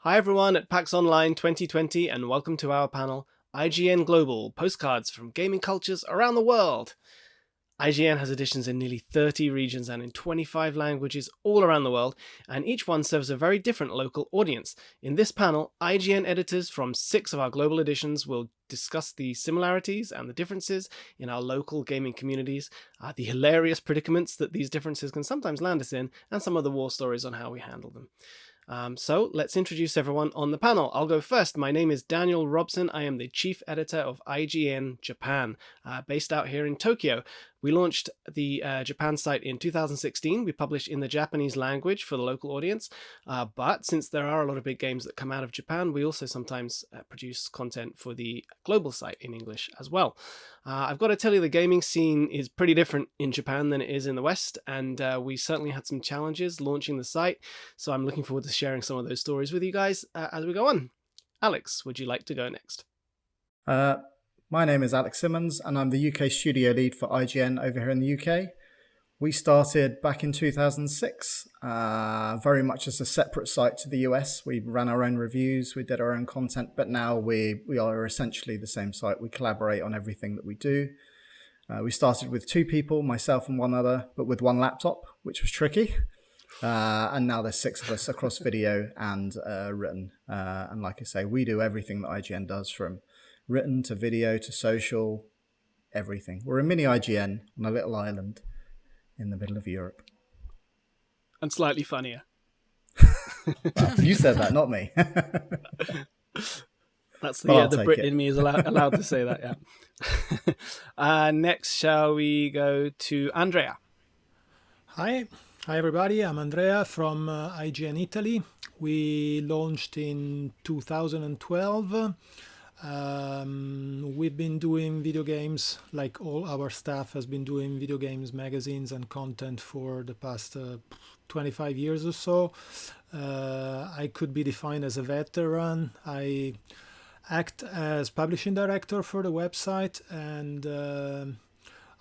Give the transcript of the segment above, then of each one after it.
Hi everyone at PAX Online 2020 and welcome to our panel, IGN Global, Postcards from Gaming Cultures Around the World. IGN has editions in nearly 30 regions and in 25 languages all around the world, and each one serves a very different local audience. In this panel, IGN editors from 6 of our global editions will discuss the similarities and the differences in our local gaming communities, the hilarious predicaments that these differences can sometimes land us in, and some of the war stories on how we handle them. So let's introduce everyone on the panel. I'll go first. My name is Daniel Robson. I am the chief editor of IGN Japan, based out here in Tokyo. We launched the Japan site in 2016. We publish in the Japanese language for the local audience, but since there are a lot of big games that come out of Japan, we also sometimes produce content for the global site in English as well. I've got to tell you, the gaming scene is pretty different in Japan than it is in the West, and we certainly had some challenges launching the site, so I'm looking forward to sharing some of those stories with you guys as we go on. Alex, would you like to go next? My name is Alex Simmons, and I'm the UK studio lead for IGN over here in the UK. We started back in 2006, very much as a separate site to the US. We ran our own reviews, we did our own content, but now we are essentially the same site. We collaborate on everything that we do. We started with 2 people, myself and one other, but with 1 laptop, which was tricky. And now there's 6 of us across video and written. And like I say, we do everything that IGN does, from written to video to social, everything. We're a mini IGN on a little island in the middle of Europe. And slightly funnier. Well, you said that, not me. That's the Brit in me is allowed to say that, yeah. Next, shall we go to Andrea? Hi everybody, I'm Andrea from IGN Italy. We launched in 2012. We've been doing video games, like all our staff has been doing video games, magazines and content for the past 25 years or so. I could be defined as a veteran. I act as publishing director for the website, and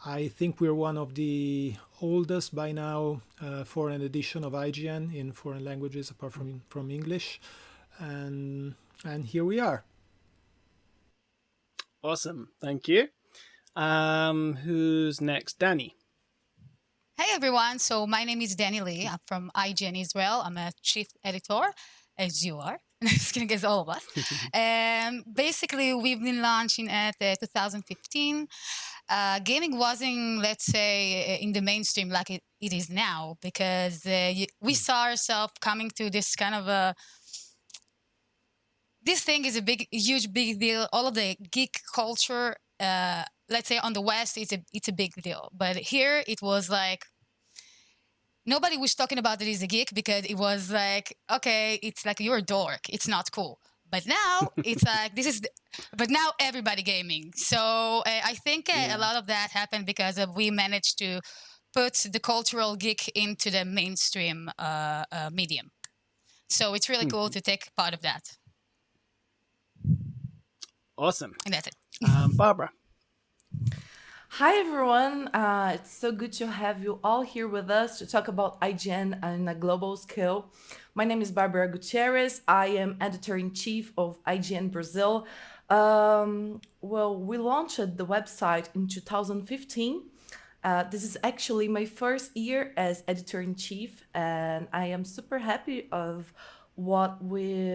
I think we're one of the oldest by now foreign edition of IGN in foreign languages apart from English, and here we are. Awesome, thank you. Who's next? Danny. Hey everyone, so my name is Danny Lee. I'm from IGN Israel. I'm a chief editor, as you are. Just kidding, as all of us. Basically, we've been launching at 2015. Gaming wasn't, let's say, in the mainstream like it is now, because we saw ourselves coming to this kind of this thing is a huge deal. All of the geek culture, let's say on the West, it's a big deal. But here it was like, nobody was talking about it as a geek, because it was like, okay, it's like you're a dork. It's not cool. But now it's like, but now everybody gaming. So I think a lot of that happened because we managed to put the cultural geek into the mainstream medium. So it's really cool to take part of that. Awesome. And that's it. Barbara. Hi, everyone. It's so good to have you all here with us to talk about IGN on a global scale. My name is Barbara Gutierrez. I am editor-in-chief of IGN Brazil. Well, we launched the website in 2015. This is actually my first year as editor-in-chief, and I am super happy of what we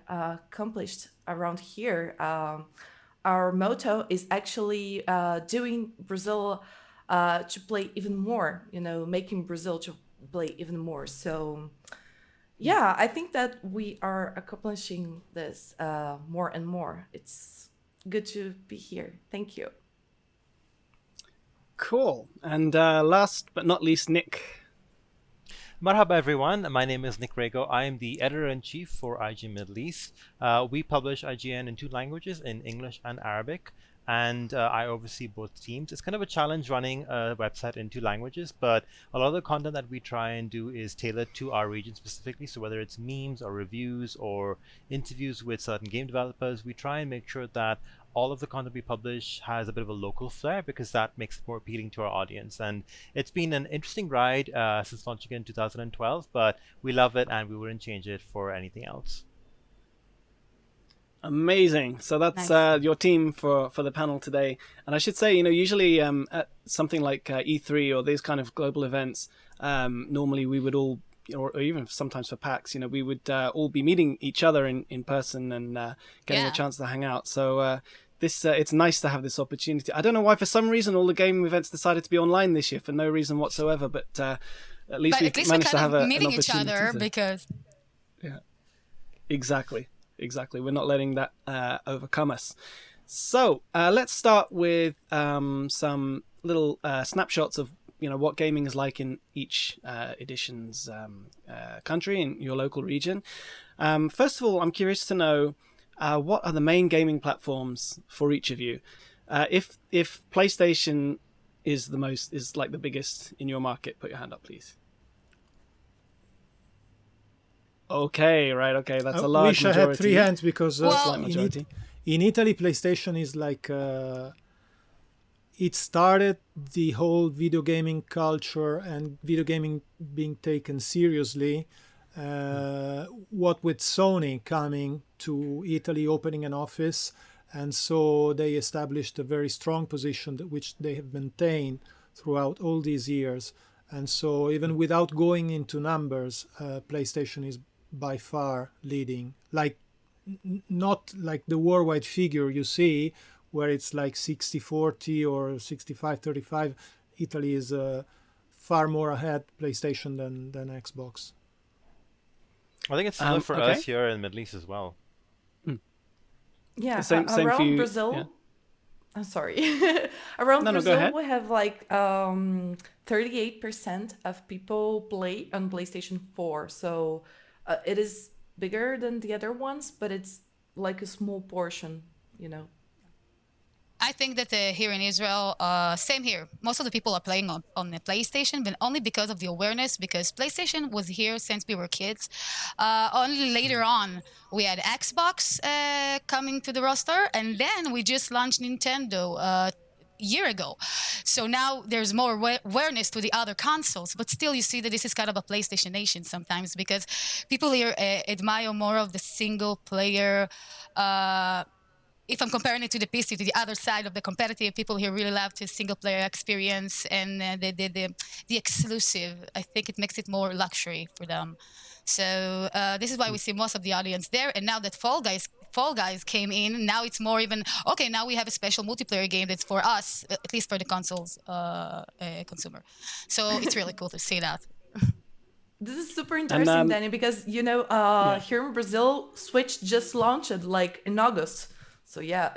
accomplished around here. Our motto is actually doing Brazil to play even more, making Brazil to play even more. So yeah, I think that we are accomplishing this more and more. It's good to be here. Thank you. Cool. And last but not least, Nick. Marhaba everyone, my name is Nick Rego. I am the editor-in-chief for IGN Middle East. We publish IGN in 2 languages, in English and Arabic, and I oversee both teams. It's kind of a challenge running a website in 2 languages, but a lot of the content that we try and do is tailored to our region specifically. So whether it's memes or reviews or interviews with certain game developers, we try and make sure that all of the content we publish has a bit of a local flair, because that makes it more appealing to our audience. And it's been an interesting ride since launching in 2012, but we love it and we wouldn't change it for anything else. Amazing. So that's Nice. your team for the panel today. And I should say, usually at something like E3 or these kind of global events, normally we would all, or even sometimes for PAX, we would all be meeting each other in person and getting a chance to hang out. So it's nice to have this opportunity. I don't know why, for some reason, all the gaming events decided to be online this year for no reason whatsoever, but at least we managed to have an meeting opportunity each other because... Yeah, exactly. We're not letting that overcome us. So let's start with some little snapshots of what gaming is like in each edition's country in your local region. First of all, I'm curious to know what are the main gaming platforms for each of you. If PlayStation is like the biggest in your market, put your hand up, please. Okay, right. Okay, that's a large majority. I wish I had 3 hands because in Italy, PlayStation is like it started the whole video gaming culture and video gaming being taken seriously. What with Sony coming to Italy, opening an office, and so they established a very strong position which they have maintained throughout all these years. And so even without going into numbers, PlayStation is by far leading, like not like the worldwide figure you see where it's like 60-40 or 65-35. Italy is far more ahead PlayStation than Xbox. I think it's similar for us here in Middle East as well. Yeah, same around for you, Brazil. yeah. I'm sorry. Around Brazil, we have like 38% of people play on PlayStation 4. So it is bigger than the other ones, but it's like a small portion, I think that here in Israel, same here. Most of the people are playing on the PlayStation, but only because of the awareness, because PlayStation was here since we were kids. Only later on, we had Xbox coming to the roster, and then we just launched Nintendo year ago. So now there's more awareness to the other consoles, but still you see that this is kind of a PlayStation nation sometimes, because people here admire more of the single player. If I'm comparing it to the PC, to the other side of the competitive, people here really love the single player experience and the exclusive. I think it makes it more luxury for them. So this is why we see most of the audience there. And now that Fall Guys came in, now it's more even, okay, now we have a special multiplayer game that's for us, at least for the consoles consumer. So it's really cool to see that. This is super interesting, Danny, because, here in Brazil, Switch just launched like in August. So yeah.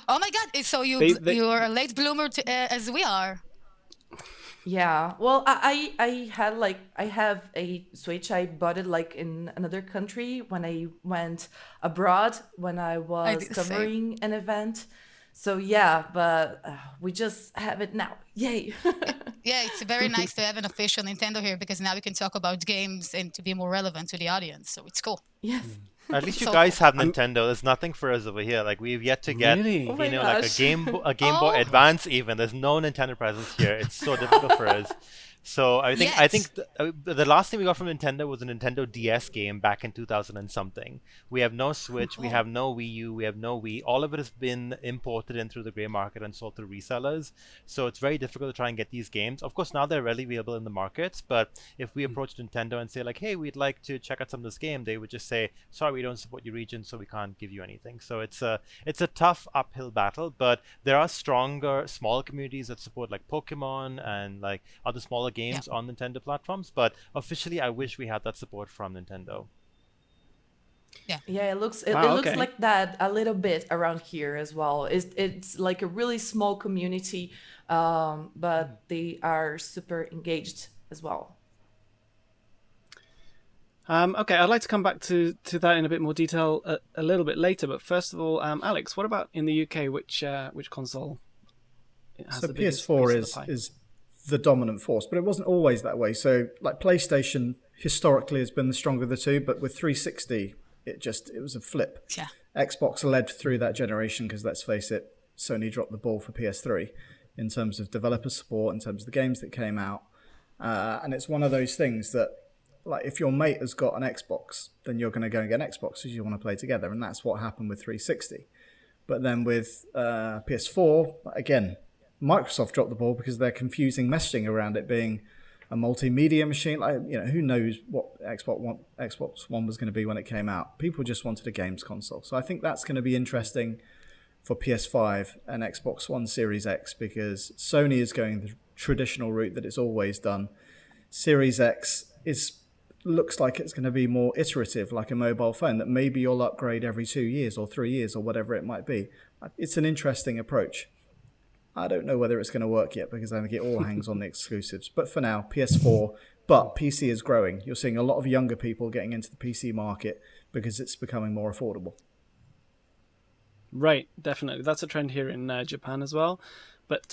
Oh my God! So you're a late bloomer as we are. Yeah. Well, I have a Switch. I bought it like in another country when I went abroad when I was covering an event. So yeah, but we just have it now. Yay! Yeah, it's very nice to have an official Nintendo here because now we can talk about games and to be more relevant to the audience. So it's cool. Yes. At least you guys have Nintendo. There's nothing for us over here. Like we've yet to get, Really? like a Game Boy Advance. Even there's no Nintendo presence here. It's so difficult for us. So I think the last thing we got from Nintendo was a Nintendo DS game back in 2000 and something. We have no Switch, we have no Wii U, we have no Wii. All of it has been imported in through the grey market and sold through resellers. So it's very difficult to try and get these games. Of course, now they're readily available in the markets. But if we approach Nintendo and say like, hey, we'd like to check out some of this game, they would just say, sorry, we don't support your region, so we can't give you anything. So it's a tough uphill battle. But there are stronger, small communities that support like Pokemon and like other smaller games on Nintendo platforms, but officially I wish we had that support from Nintendo. It looks like that a little bit around here as well. It's like a really small community, but they are super engaged as well. Okay, I'd like to come back to that in a bit more detail a little bit later, but first of all, Alex, what about in the UK? Which console has the biggest PS4 is the dominant force, but it wasn't always that way. So like PlayStation historically has been the stronger of the two, but with 360 it was a flip. Yeah. Xbox led through that generation because let's face it, Sony dropped the ball for PS3 in terms of developer support, in terms of the games that came out, and it's one of those things that like if your mate has got an Xbox, then you're going to go and get an Xbox because you want to play together, and that's what happened with 360. But then with PS4, again, Microsoft dropped the ball because they're confusing messaging around it being a multimedia machine. Like, who knows what Xbox One was going to be when it came out. People just wanted a games console. So I think that's going to be interesting for PS5 and Xbox One Series X, because Sony is going the traditional route that it's always done. Series X looks like it's going to be more iterative, like a mobile phone, that maybe you'll upgrade every 2 years or 3 years or whatever it might be. It's an interesting approach. I don't know whether it's going to work yet, because I think it all hangs on the exclusives. But for now, PS4, but PC is growing. You're seeing a lot of younger people getting into the PC market because it's becoming more affordable. Right, definitely. That's a trend here in Japan as well. But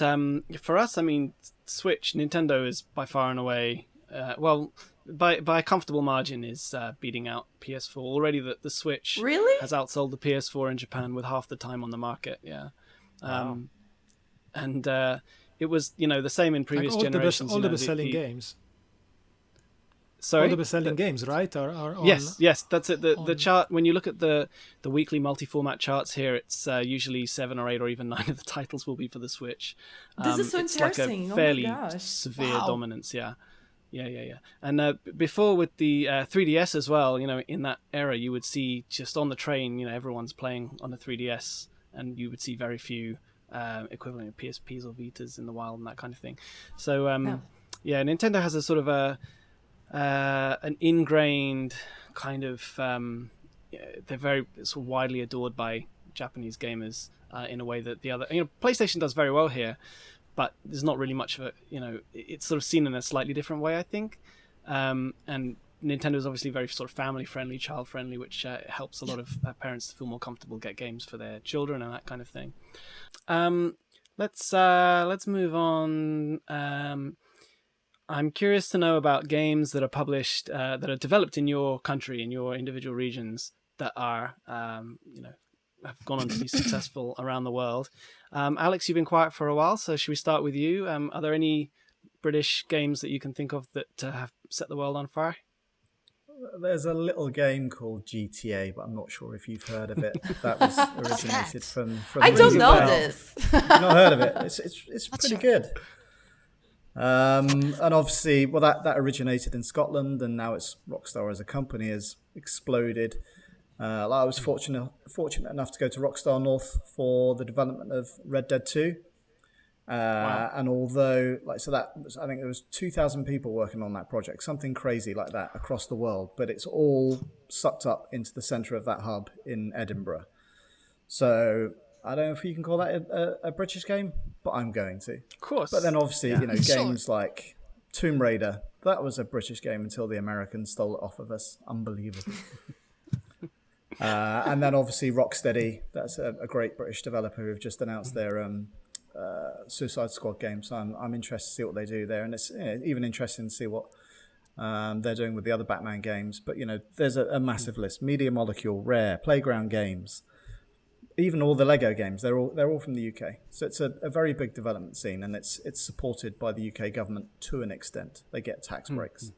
for us, I mean, Switch, Nintendo is by far and away, by a comfortable margin, is beating out PS4. Already the Switch Really? has outsold the PS4 in Japan with half the time on the market, yeah. Wow. And it was, the same in previous generations. All the best-selling games. Sorry? All the best-selling games, right? Are on, yes, that's it. The chart, when you look at the weekly multi-format charts here, it's usually 7 or 8 or even 9 of the titles will be for the Switch. This is so it's interesting. like a Oh my fairly gosh. severe Wow. dominance, yeah. And before with the 3DS as well, in that era, you would see just on the train, everyone's playing on a 3DS, and you would see very few equivalent of PSPs or Vitas in the wild and that kind of thing. So, Nintendo has a sort of an ingrained kind of they're very sort of widely adored by Japanese gamers in a way that the other PlayStation does very well here, but there's not really much of a it's sort of seen in a slightly different way, I think. And Nintendo is obviously very sort of family friendly, child friendly, which helps a lot of parents to feel more comfortable, get games for their children and that kind of thing. Let's move on. I'm curious to know about games that are published, that are developed in your country, in your individual regions, that are, have gone on to be successful around the world. Alex, you've been quiet for a while, so should we start with you? Are there any British games that you can think of that have set the world on fire? There's a little game called GTA, but I'm not sure if you've heard of it. That was originated from I don't Rego. know this. You've not heard of it? It's pretty good. And obviously, that originated in Scotland, and now it's Rockstar as a company has exploded. I was fortunate enough to go to Rockstar North for the development of Red Dead 2. Wow. And although, I think there was 2,000 people working on that project, something crazy like that across the world, but it's all sucked up into the centre of that hub in Edinburgh. So I don't know if you can call that a British game, but I'm going to. Of course. But then obviously, games like Tomb Raider, that was a British game until the Americans stole it off of us. Unbelievable. And then obviously Rocksteady, that's a great British developer who have just announced their Suicide Squad game. So I'm interested to see what they do there. And it's even interesting to see what they're doing with the other Batman games. But, there's a massive list. Media Molecule, Rare, Playground Games, even all the Lego games, they're all from the UK. So it's a very big development scene, and it's supported by the UK government to an extent. They get tax breaks.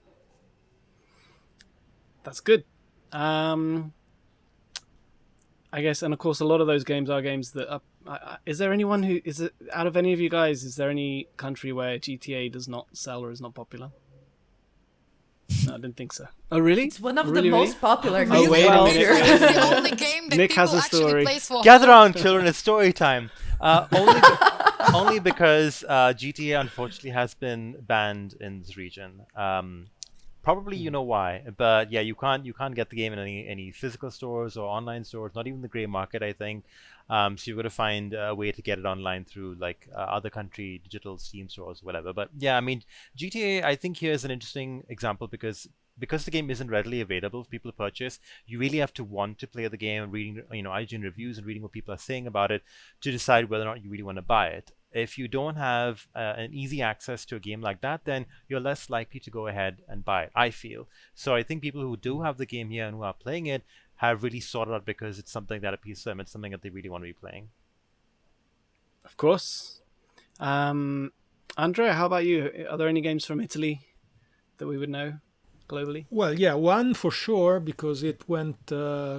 That's good. I guess, and of course, a lot of those games are games that are. Is there anyone who is it out of any of you guys? Is there any country where GTA does not sell or is not popular? No, I didn't think so. Oh, really? It's one of really, the most popular games. Oh, wait a minute. It's the only game that Nick people has a actually story. plays for. Gather round, children, it's story time. Only because GTA unfortunately has been banned in this region. Probably you know why, but yeah, you can't get the game in any physical stores or online stores, not even the grey market, I think. So you've got to find a way to get it online through other country digital Steam stores or whatever. But yeah, I mean, GTA, I think here is an interesting example because the game isn't readily available for people to purchase. You really have to want to play the game and reading IGN reviews and reading what people are saying about it to decide whether or not you really want to buy it. If you don't have an easy access to a game like that, then you're less likely to go ahead and buy it, I feel. So I think people who do have the game here and who are playing it have really sought it out because it's something that appeals to them. It's something that they really want to be playing. Of course. Andrea, how about you? Are there any games from Italy that we would know? globally? Well, yeah, one for sure, because it went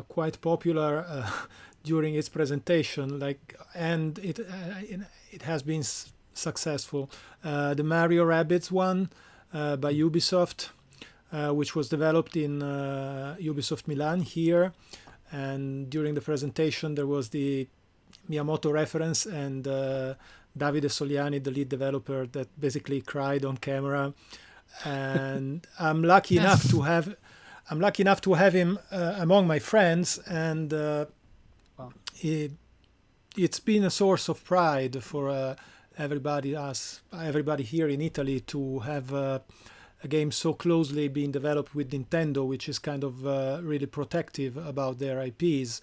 quite popular during its presentation, and it has been successful. The Mario Rabbids one by Ubisoft, which was developed in Ubisoft Milan here, and during the presentation there was the Miyamoto reference, and Davide Soliani, the lead developer, that basically cried on camera. And I'm lucky enough to have him among my friends, and it's been a source of pride for everybody here in Italy to have a game so closely being developed with Nintendo, which is kind of really protective about their IPs.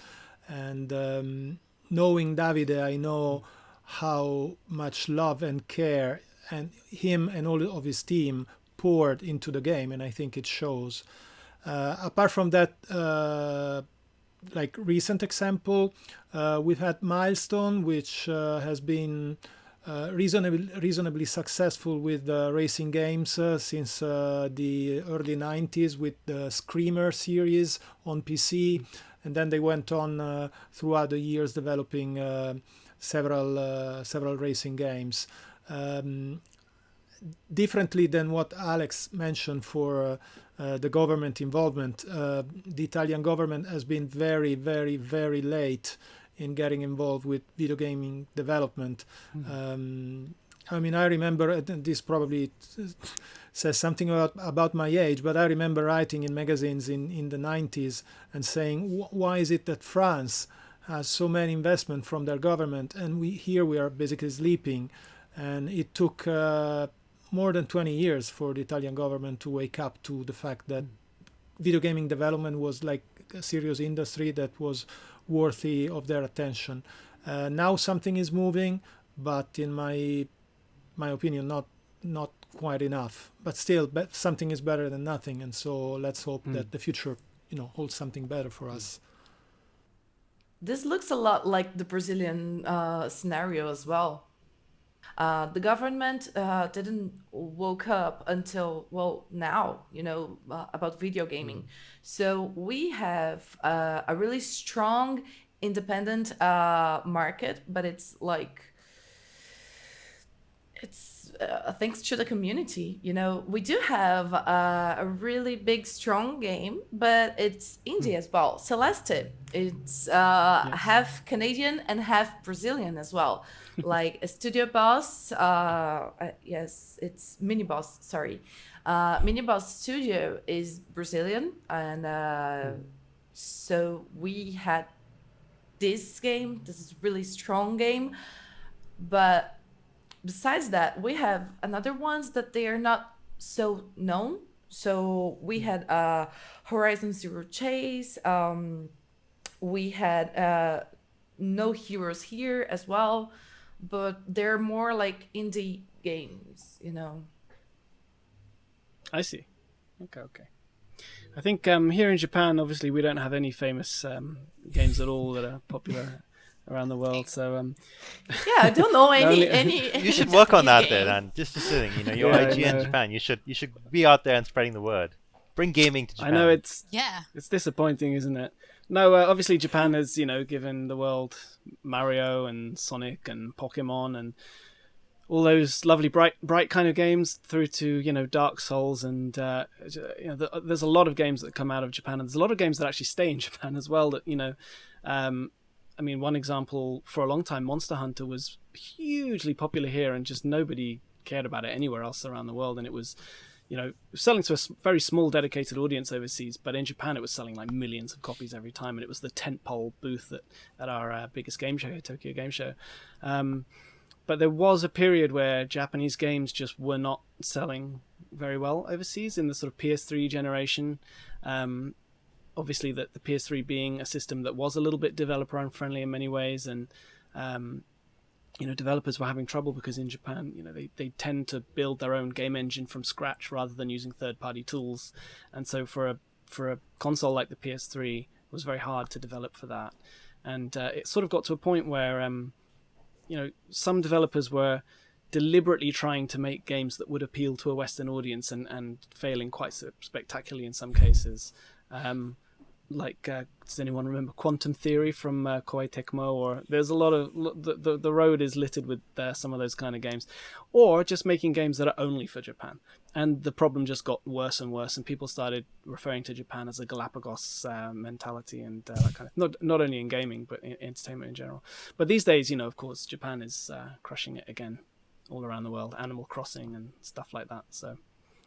And knowing Davide, I know how much love and care and him and all of his team poured into the game, and I think it shows. Apart from that, recent example, we've had Milestone, which has been reasonably successful with racing games since the early 90s with the Screamer series on PC, and then they went on throughout the years developing several racing games. Differently than what Alex mentioned for the government involvement, the Italian government has been very, very, very late in getting involved with video gaming development. I mean, I remember, and this probably says something about my age, but I remember writing in magazines in the 90s and saying, why is it that France has so many investment from their government, and we are basically sleeping? And it took more than 20 years for the Italian government to wake up to the fact that video gaming development was like a serious industry that was worthy of their attention. Now something is moving, but in my opinion, not quite enough. But still, something is better than nothing, and so let's hope that the future, holds something better for us. This looks a lot like the Brazilian scenario as well. The government didn't woke up until, now, about video gaming. So we have a really strong independent market, but it's thanks to the community. We do have a really big, strong game, but it's indie as well. Celeste, it's half Canadian and half Brazilian as well. Like a studio boss, yes, it's Mini Boss, sorry. Mini Boss Studio is Brazilian, and so we had this game. This is a really strong game, but besides that, we have another ones that they are not so known. So we had Horizon Zero Chase. We had No Heroes here as well, but they're more like indie games, I see. Okay. I think here in Japan, obviously, we don't have any famous games at all that are popular around the world. So yeah, I don't know any. You should work on that there, Dan. Just sitting, you're IGN Japan. You should be out there and spreading the word. Bring gaming to Japan. I know it's disappointing, isn't it? No, obviously Japan has given the world Mario and Sonic and Pokemon and all those lovely bright kind of games through to Dark Souls, and there's a lot of games that come out of Japan, and there's a lot of games that actually stay in Japan as well. That I mean, one example, for a long time, Monster Hunter was hugely popular here, and just nobody cared about it anywhere else around the world, and it was selling to a very small dedicated audience overseas, but in Japan it was selling like millions of copies every time, and it was the tentpole booth at our biggest game show, Tokyo Game Show. But there was a period where Japanese games just were not selling very well overseas in the sort of PS3 generation. Obviously, the PS3 being a system that was a little bit developer unfriendly in many ways, and developers were having trouble because in Japan, they tend to build their own game engine from scratch rather than using third-party tools, and so for a console like the PS3, it was very hard to develop for that, and it sort of got to a point where some developers were deliberately trying to make games that would appeal to a Western audience and failing quite spectacularly in some cases. Does anyone remember Quantum Theory from Koei Tecmo? Or there's a lot of the road is littered with some of those kind of games, or just making games that are only for Japan. And the problem just got worse and worse, and people started referring to Japan as a Galapagos mentality and that kind of not only in gaming but in entertainment in general. But these days, of course, Japan is crushing it again all around the world. Animal Crossing and stuff like that. So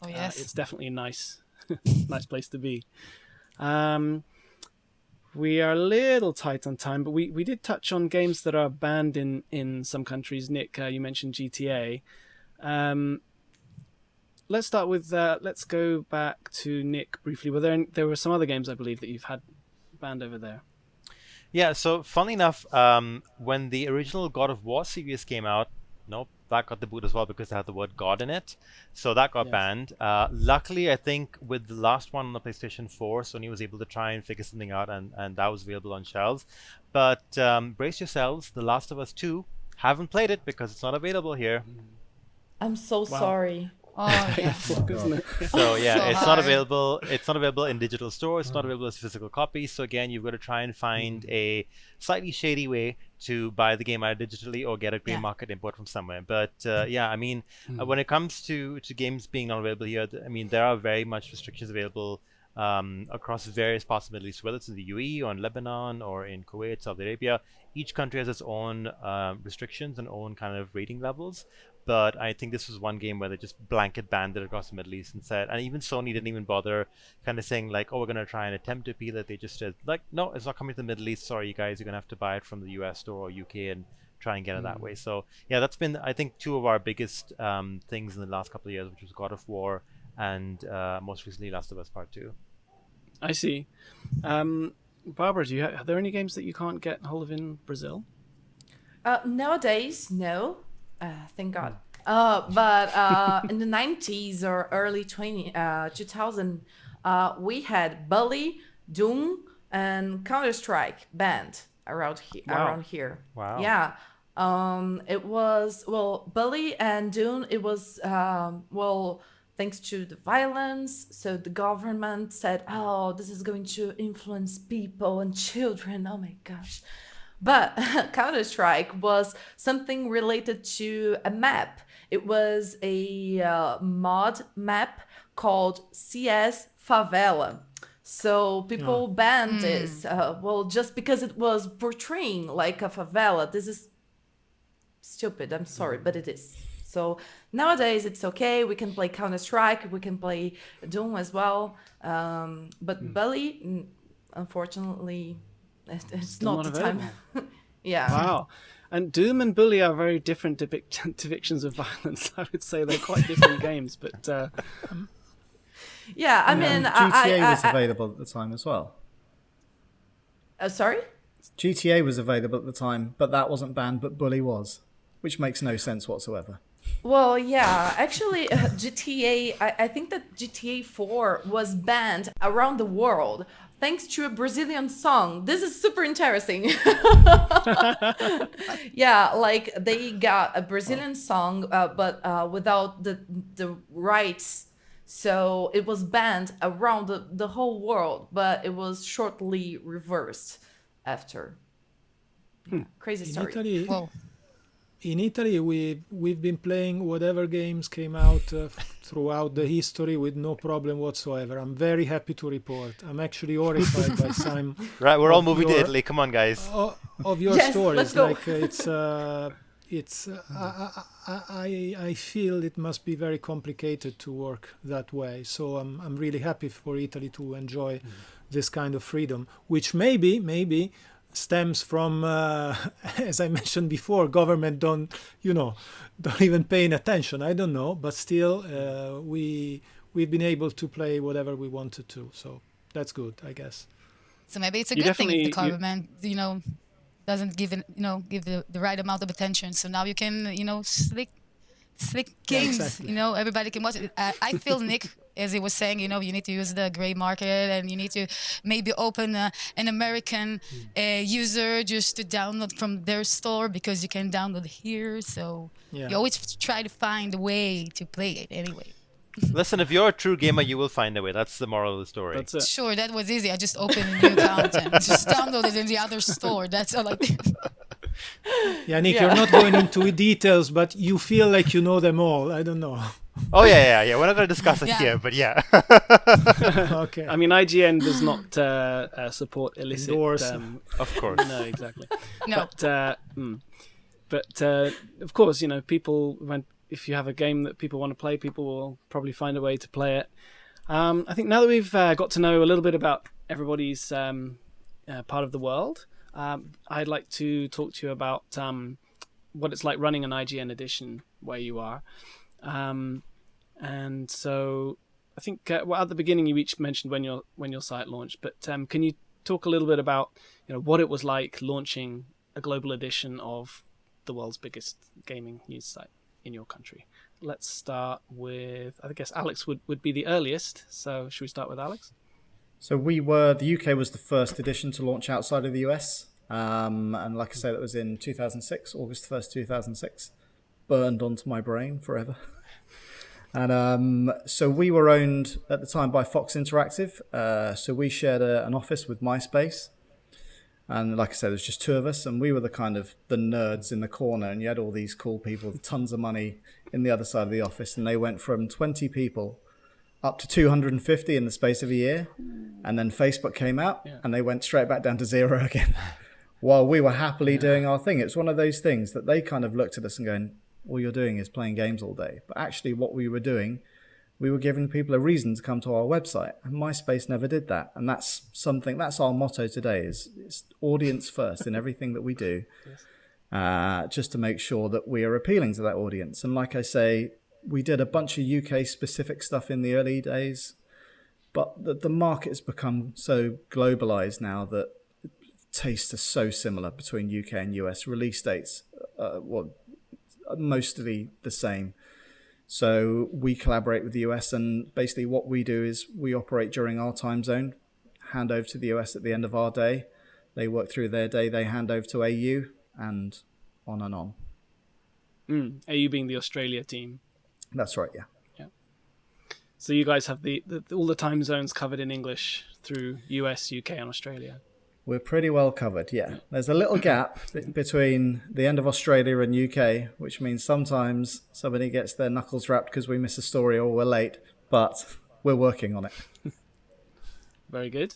it's definitely a nice place to be. We are a little tight on time, but we did touch on games that are banned in some countries. Nick, you mentioned GTA. Let's start with let's go back to Nick briefly. There were some other games, I believe, that you've had banned over there. Yeah, so funnily enough, when the original God of War series came out, that got the boot as well because it had the word God in it. So that got banned. Luckily, I think with the last one on the PlayStation 4, Sony was able to try and figure something out, and that was available on shelves. But brace yourselves, The Last of Us 2, haven't played it because it's not available here. I'm so sorry. Oh, yeah. Isn't it? So yeah, So it's hard. not available. It's not available in digital stores. It's not available as physical copies. So again, you've got to try and find a slightly shady way to buy the game either digitally or get a grey market import from somewhere. But when it comes to games being not available here, there are very much restrictions available across various parts of the Middle East, whether it's in the UAE or in Lebanon or in Kuwait, Saudi Arabia. Each country has its own restrictions and own kind of rating levels. But I think this was one game where they just blanket banned it across the Middle East and said, and even Sony didn't even bother kind of saying like, we're going to try and attempt to appeal it. They just said like, no, it's not coming to the Middle East. Sorry, you guys, you're going to have to buy it from the US store or UK and try and get it that way. So yeah, that's been, I think, two of our biggest things in the last couple of years, which was God of War and most recently Last of Us Part 2. I see. Barbara, are there any games that you can't get hold of in Brazil? Nowadays, no. Thank God. But in the 90s or early 2000, we had Bully, Doom, and Counter-Strike banned around here. Wow. Yeah. It was, Bully and Doom, it was, thanks to the violence. So the government said, this is going to influence people and children. Oh my gosh. But Counter-Strike was something related to a map. It was a mod map called CS Favela. So people banned this, just because it was portraying like a favela. This is stupid, I'm sorry, but it is. So nowadays it's okay, we can play Counter-Strike, we can play Doom as well. But Bully, unfortunately, it's Still not not the time. Yeah. Wow. And Doom and Bully are very different depictions of violence. I would say they're quite different games, but yeah, I mean, GTA was available at the time as well. Sorry? GTA was available at the time, but that wasn't banned, but Bully was, which makes no sense whatsoever. Well, yeah, actually, GTA, I think that GTA 4 was banned around the world thanks to a Brazilian song. This is super interesting. Yeah, like they got a Brazilian song, but without the rights. So it was banned around the whole world, but it was shortly reversed after. Yeah, crazy story. In Italy, we've been playing whatever games came out throughout the history with no problem whatsoever. I'm very happy to report. I'm actually horrified by some. Right, we're all moving to Italy. Come on, guys. Of your Yes, stories, let's go. Like I feel it must be very complicated to work that way. So I'm really happy for Italy to enjoy this kind of freedom, which maybe stems from, as I mentioned before, government don't even paying attention. I don't know, but still, we've been able to play whatever we wanted to. So that's good, I guess. So maybe it's a You good thing if the definitely- government, doesn't give it, give the right amount of attention. So now you can, slick games. exactly. Everybody can watch it. I feel Nick as he was saying, you need to use the gray market, and you need to maybe open an American user just to download from their store, because you can download here. So you always try to find a way to play it anyway. Listen, if you're a true gamer, you will find a way. That's the moral of the story. That's it. Sure, that was easy. I just opened a new account and just downloaded it in the other store. That's all I did. Yeah, Nick, you're not going into details, but you feel like you know them all. I don't know. Oh, yeah. We're not going to discuss it here, but yeah. Okay. I mean, IGN does not support illicit. Of course. No, exactly. No. But of course, people, if you have a game that people want to play, people will probably find a way to play it. I think now that we've got to know a little bit about everybody's part of the world, I'd like to talk to you about what it's like running an IGN edition where you are. And so I think at the beginning you each mentioned when your site launched, but can you talk a little bit about what it was like launching a global edition of the world's biggest gaming news site in your country? Let's start with, I guess Alex would be the earliest. So should we start with Alex? So the UK was the first edition to launch outside of the US. And like I say, that was in 2006, August 1st, 2006. Burned onto my brain forever. And so we were owned at the time by Fox Interactive. So we shared an office with MySpace. And like I said, there's just two of us, and we were the nerds in the corner, and you had all these cool people with tons of money in the other side of the office, and they went from 20 people up to 250 in the space of a year. And then Facebook came out, and they went straight back down to 0 again, while we were happily doing our thing. It's one of those things that they kind of looked at us and going, all you're doing is playing games all day. But actually what we were doing, we were giving people a reason to come to our website, and MySpace never did that. And that's our motto today, is it's audience first in everything that we do, just to make sure that we are appealing to that audience. And like I say, we did a bunch of UK specific stuff in the early days, but the market has become so globalized now that tastes are so similar between UK and US. Release dates, mostly the same. So we collaborate with the US, and basically what we do is we operate during our time zone, hand over to the US at the end of our day. They work through their day, they hand over to AU, and on and on. AU being the Australia team. That's right, yeah. So you guys have all the time zones covered in English through US, UK, and Australia. We're pretty well covered, yeah. There's a little gap between the end of Australia and UK, which means sometimes somebody gets their knuckles wrapped because we miss a story or we're late, but we're working on it. Very good.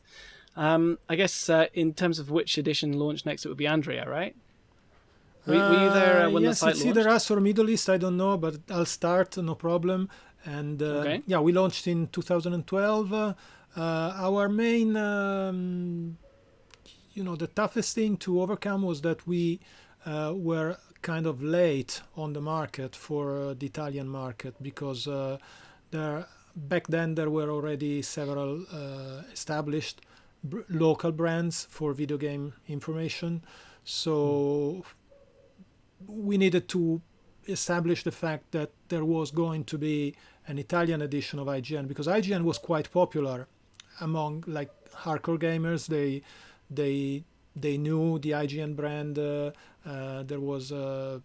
I guess in terms of which edition launched next, it would be Andrea, right? Were you there when the site launched? Yes, it's either us or Middle East, I don't know, but I'll start, no problem. And we launched in 2012. Our main... the toughest thing to overcome was that we were kind of late on the market for the Italian market, because back then there were already several established local brands for video game information. So we needed to establish the fact that there was going to be an Italian edition of IGN, because IGN was quite popular among hardcore gamers. They knew the IGN brand. There was a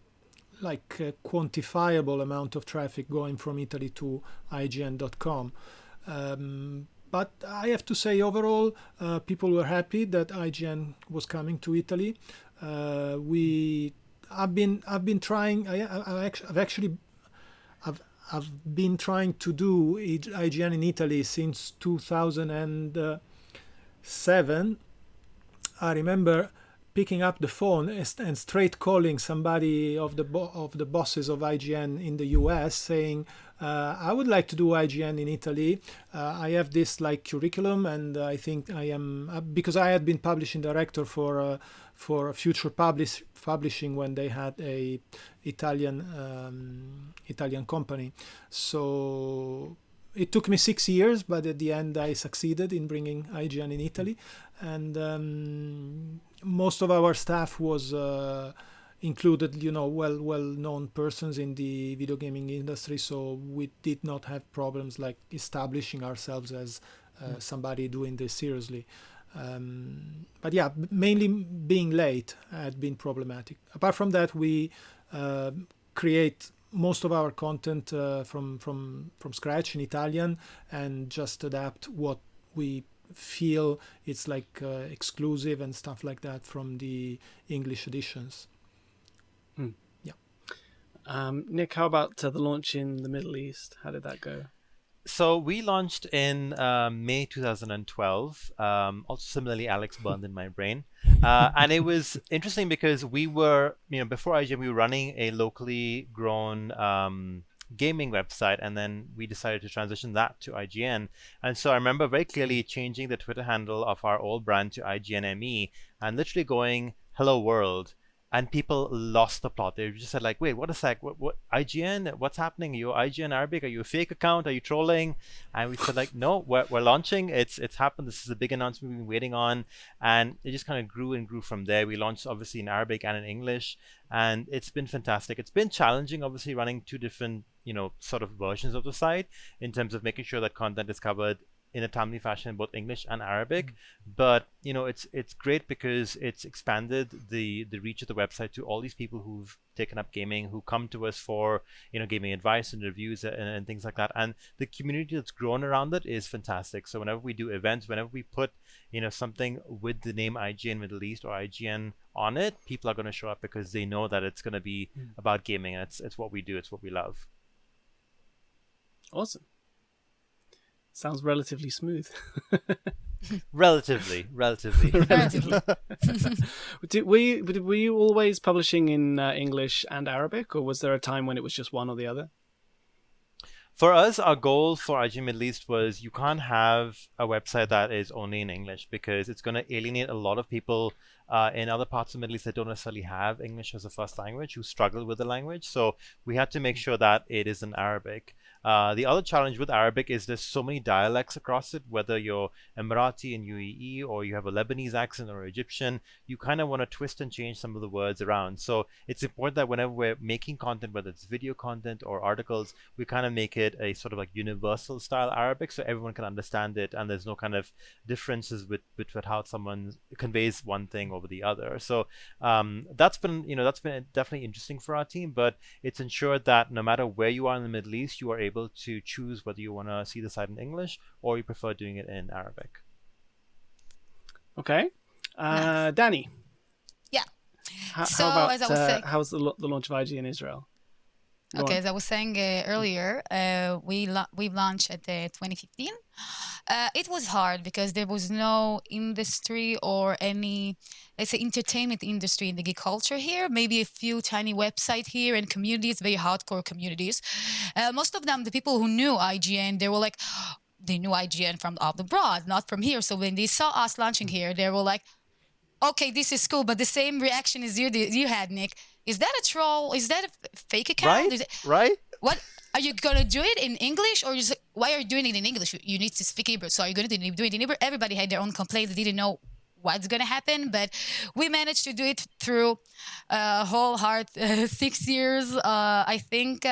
quantifiable amount of traffic going from Italy to IGN.com. But I have to say, overall, people were happy that IGN was coming to Italy. I've been trying. I've been trying to do IGN in Italy since 2007. I remember picking up the phone and straight calling somebody of the bosses of IGN in the US, saying, I would like to do IGN in Italy. I have this curriculum, and I think I am, because I had been publishing director for Future Publishing when they had a Italian company. So it took me 6 years, but at the end I succeeded in bringing IGN in Italy. And most of our staff was included, well-known persons in the video gaming industry. So we did not have problems like establishing ourselves as somebody doing this seriously. But yeah, mainly being late had been problematic. Apart from that, we create most of our content from scratch in Italian and just adapt what we feel it's like exclusive and stuff like that from the English editions. Nick, how about the launch in the Middle East? How did that go? So we launched in May 2012. Also, similarly, Alex burned in my brain. And it was interesting because we were, before IGN, we were running a locally grown gaming website, and then we decided to transition that to IGN. And so I remember very clearly changing the Twitter handle of our old brand to IGN ME and literally going, "Hello world." And people lost the plot. They just said like, "Wait, what a sec? What IGN? What's happening? Are you IGN Arabic? Are you a fake account? Are you trolling?" And we said like, "No, we're launching. It's happened. This is a big announcement we've been waiting on." And it just kind of grew and grew from there. We launched obviously in Arabic and in English, and it's been fantastic. It's been challenging, obviously, running two different sort of versions of the site in terms of making sure that content is covered in a timely fashion in both English and Arabic. But it's great because it's expanded the reach of the website to all these people who've taken up gaming, who come to us for gaming advice and reviews and things like that. And the community that's grown around it is fantastic. So whenever we do events, whenever we put something with the name IGN Middle East or IGN on it, people are going to show up because they know that it's going to be about gaming, and it's what we do, it's what we love. Awesome. Sounds relatively smooth. Relatively. Were you always publishing in English and Arabic, or was there a time when it was just one or the other? For us, our goal for IGN Middle East was you can't have a website that is only in English because it's going to alienate a lot of people in other parts of the Middle East that don't necessarily have English as a first language, who struggle with the language. So we had to make sure that it is in Arabic. The other challenge with Arabic is there's so many dialects across it, whether you're Emirati in UAE or you have a Lebanese accent or Egyptian, you kind of want to twist and change some of the words around. So it's important that whenever we're making content, whether it's video content or articles, we kind of make it a sort of like universal style Arabic so everyone can understand it and there's no kind of differences with how someone conveys one thing over the other. So that's been definitely interesting for our team, but it's ensured that no matter where you are in the Middle East, you are able to choose whether you want to see the site in English or you prefer doing it in Arabic. Okay. Nice. Danny. Yeah. So how about, as I was saying, how's the launch of IG in Israel? Go okay, on. as I was saying earlier, we launched at 2015. It was hard because there was no industry or any, let's say, entertainment industry in the geek culture here. Maybe a few tiny websites here and communities, very hardcore communities. Most of them, the people who knew IGN, they were like, they knew IGN from abroad, not from here. So when they saw us launching here, they were like, okay, this is cool, but the same reaction as you had, Nick. Is that a troll? Is that a fake account? Right? What are you gonna do it in English, or why are you doing it in English? You need to speak Hebrew, so are you gonna do it in Hebrew? Everybody had their own complaints. They didn't know what's gonna happen, but we managed to do it through whole heart 6 years. I think.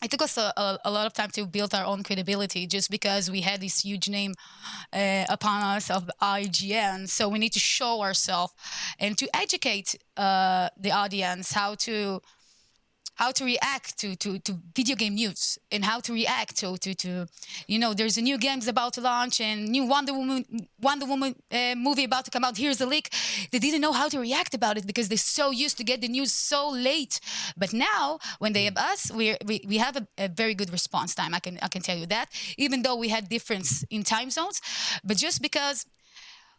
It took us a lot of time to build our own credibility just because we had this huge name upon us of IGN. So we need to show ourselves and to educate the audience how to react to video game news and how to react to there's a new game's about to launch and new Wonder Woman movie about to come out. Here's a leak. They didn't know how to react about it because they're so used to get the news so late. But now when they have us, we have a very good response time. I can tell you that, even though we had difference in time zones, but just because.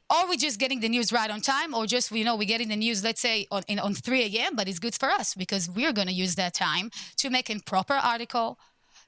Or we're just getting the news right on time, or just, we're getting the news, let's say, on 3 a.m., but it's good for us because we're going to use that time to make a proper article,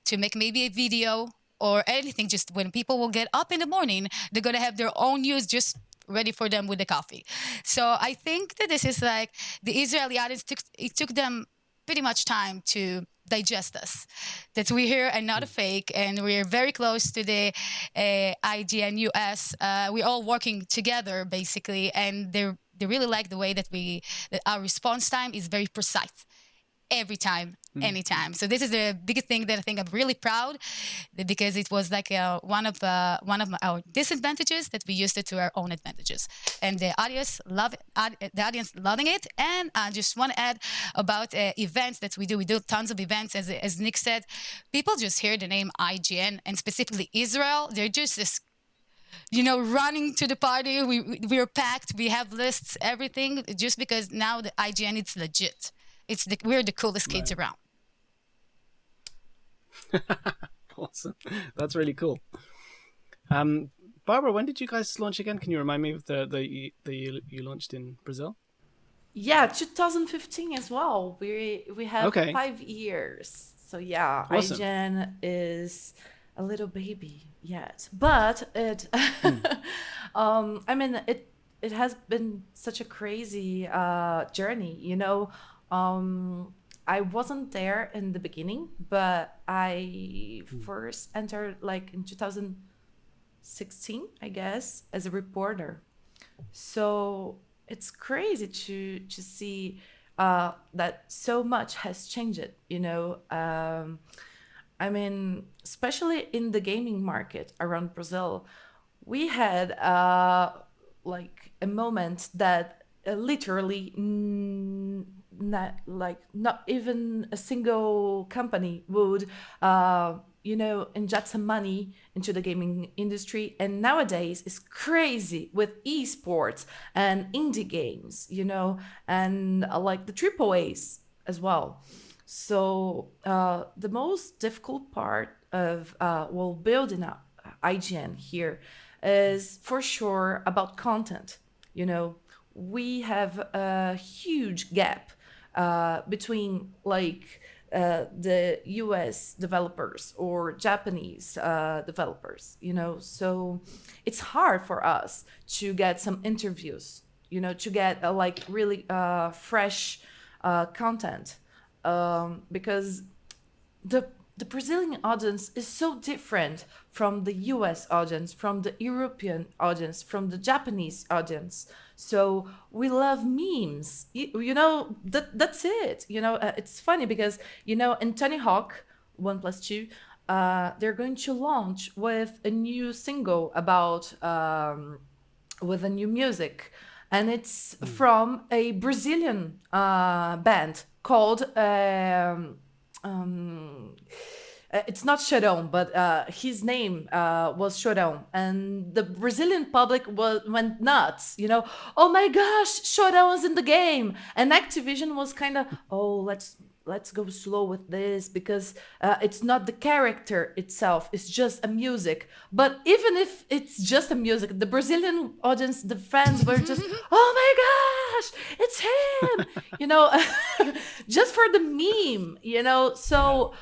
to make maybe a video or anything. Just when people will get up in the morning, they're going to have their own news just ready for them with the coffee. So I think that this is like the Israeli audience, it took them pretty much time to digest us, that we're here and not a fake, and we're very close to the IGN US. We're all working together basically, and they're they really like the way that our response time is very precise every time, anytime. So this is the biggest thing that I think I'm really proud, because it was like one of our disadvantages that we used it to our own advantages, and the audience loving it. And I just want to add about events that we do. We do tons of events, as Nick said. People just hear the name IGN, and specifically Israel, they're just this, running to the party. We're packed. We have lists, everything, just because now the IGN, it's legit. We're the coolest kids around. Awesome. That's really cool. Barbara, when did you guys launch again? Can you remind me of the you launched in Brazil? Yeah, 2015 as well. We have 5 years. So yeah, awesome. IGN is a little baby yet, but it I mean, it has been such a crazy journey, I wasn't there in the beginning, but I first entered like in 2016, I guess, as a reporter. So it's crazy to see that so much has changed, I mean, especially in the gaming market around Brazil, we had like a moment that literally not even a single company would inject some money into the gaming industry. And nowadays it's crazy with esports and indie games, and like the AAAs as well. So the most difficult part of building up IGN here is for sure about content. We have a huge gap between like the US developers or Japanese developers, so it's hard for us to get some interviews, to get like really fresh content, because the Brazilian audience is so different from the US audience, from the European audience, from the Japanese audience. So we love memes, that's it. It's funny because, in Tony Hawk 1+2, they're going to launch with a new single about, with a new music. And it's from a Brazilian band called, it's not Chorão, but his name was Chorão, and the Brazilian public went nuts. Oh my gosh, Chorão is in the game, and Activision was kind of, let's go slow with this because it's not the character itself; it's just a music. But even if it's just a music, the Brazilian audience, the fans were just, oh my gosh, it's him, just for the meme, So.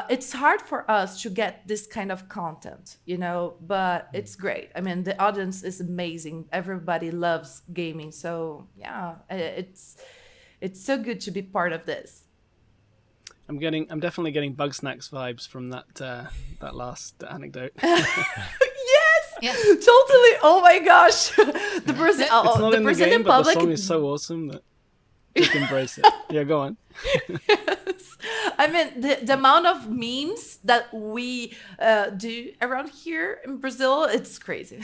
It's hard for us to get this kind of content, but it's great. I mean, the audience is amazing. Everybody loves gaming. So yeah, it's so good to be part of this. I'm definitely getting Bugsnax vibes from that last anecdote. Yes, yeah. Totally. Oh my gosh. It's not in the game, but the song is so awesome that just embrace it. Yeah, go on. Yes. I mean, the amount of memes that we do around here in Brazil, it's crazy.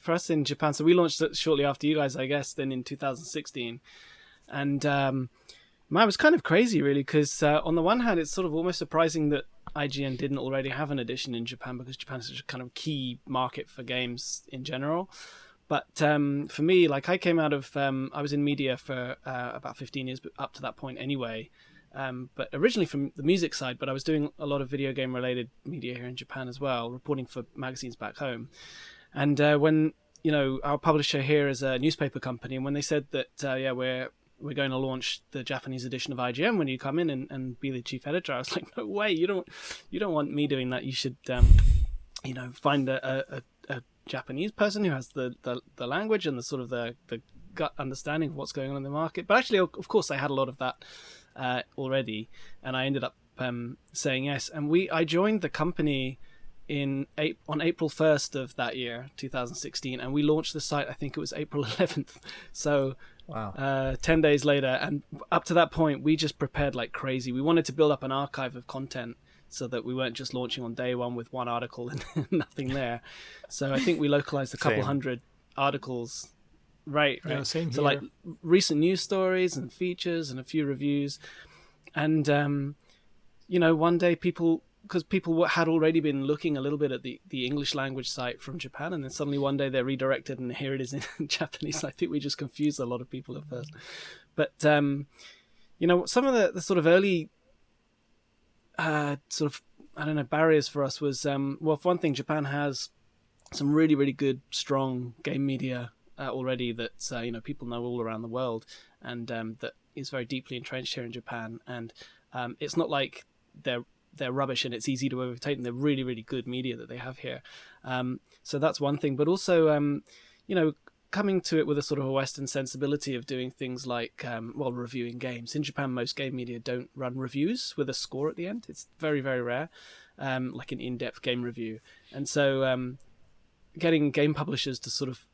For us in Japan, so we launched it shortly after you guys, I guess, then in 2016. And it was kind of crazy, really, because on the one hand, it's sort of almost surprising that IGN didn't already have an edition in Japan, because Japan is such a kind of key market for games in general. But for me, like I came out of, I was in media for about 15 years, but up to that point anyway. But originally from the music side, but I was doing a lot of video game related media here in Japan as well, reporting for magazines back home. And when, our publisher here is a newspaper company, and when they said that, we're going to launch the Japanese edition of IGN when you come in and be the chief editor, I was like, no way, you don't want me doing that. You should, find a Japanese person who has the language and the sort of the gut understanding of what's going on in the market. But actually, of course, I had a lot of that already, and I ended up saying yes. And I joined the company on April 1st of that year, 2016, and we launched the site, I think it was April 11th. So wow. 10 days later, and up to that point, we just prepared like crazy. We wanted to build up an archive of content so that we weren't just launching on day one with one article and nothing there. So I think we localized a couple hundred articles. Right. Yeah, same so here. like recent news stories and features and a few reviews. And, one day because people had already been looking a little bit at the English language site from Japan, and then suddenly one day they're redirected and here it is in Japanese. I think we just confused a lot of people at first. But, some of the sort of early barriers for us was, for one thing, Japan has some really, really good, strong game media already that, people know all around the world, and that is very deeply entrenched here in Japan. And it's not like they're rubbish and it's easy to overtake them. They're really, really good media that they have here. So that's one thing. But also, coming to it with a sort of a Western sensibility of doing things like, reviewing games. In Japan, most game media don't run reviews with a score at the end. It's very, very rare, like an in-depth game review. And so getting game publishers to sort of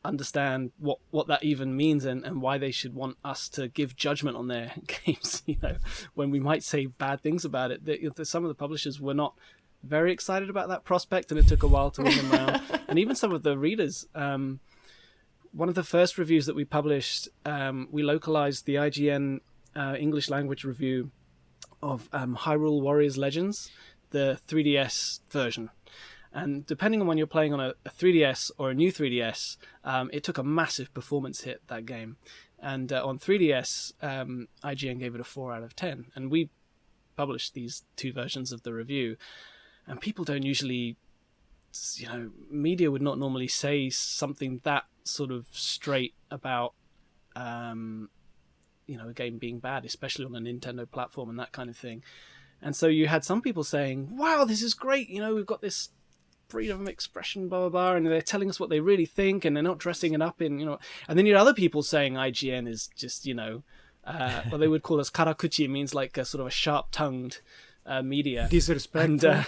understand what that even means and why they should want us to give judgment on their games, when we might say bad things about it. Some of the publishers were not very excited about that prospect, and it took a while to win them around. And even some of the readers, one of the first reviews that we published, we localized the IGN English language review of Hyrule Warriors Legends, the 3DS version. And depending on when you're playing on a 3DS or a new 3DS, it took a massive performance hit, that game. And on 3DS, IGN gave it a 4 out of 10. And we published these two versions of the review. And people don't usually, media would not normally say something that sort of straight about, a game being bad, especially on a Nintendo platform and that kind of thing. And so you had some people saying, wow, this is great. We've got this freedom of expression, blah, blah, blah, and they're telling us what they really think, and they're not dressing it up in, and then you had other people saying IGN is just, well, they would call us karakuchi. It means like a sort of a sharp-tongued media. Disrespectful. And,